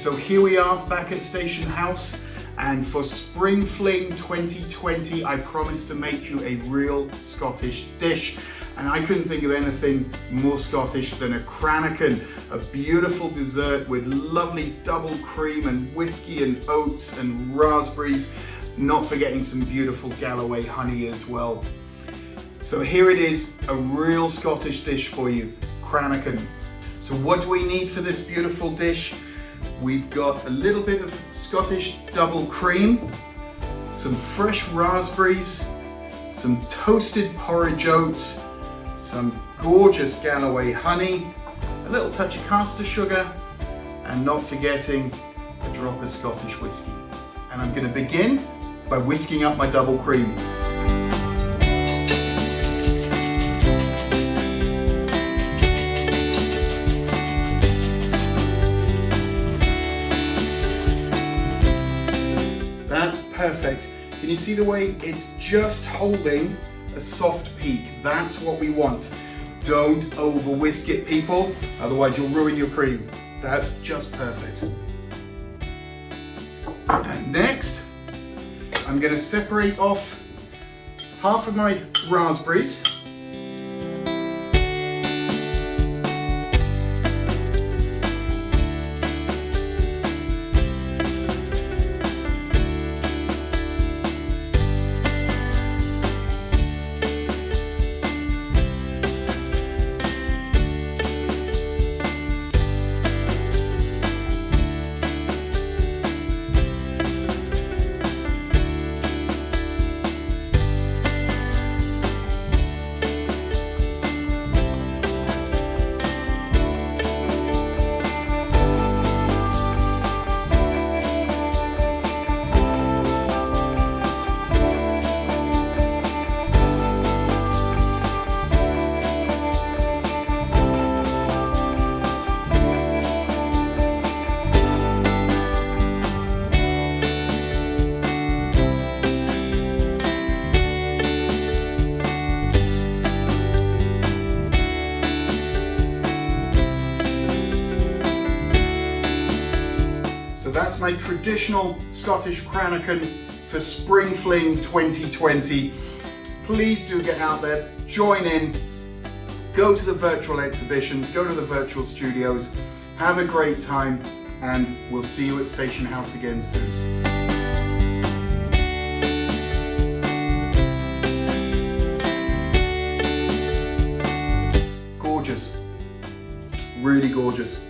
So here we are back at Station House, and for Spring Fling 2020 I promised to make you a real Scottish dish, and I couldn't think of anything more Scottish than a Cranachan, a beautiful dessert with lovely double cream and whiskey and oats and raspberries, not forgetting some beautiful Galloway honey as well. So here it is, a real Scottish dish for you, Cranachan. So what do we need for this beautiful dish? We've got a little bit of Scottish double cream, some fresh raspberries, some toasted porridge oats, some gorgeous Galloway honey, a little touch of caster sugar, and not forgetting a drop of Scottish whiskey. And I'm going to begin by whisking up my double cream. That's perfect. Can you see the way it's just holding a soft peak? That's what we want. Don't over whisk it, people, otherwise you'll ruin your cream. That's just perfect. And next, I'm going to separate off half of my raspberries. That's my traditional Scottish Cranachan for Spring Fling 2020. Please do get out there, join in, go to the virtual exhibitions, go to the virtual studios, have a great time, and we'll see you at Station House again soon. Gorgeous, really gorgeous.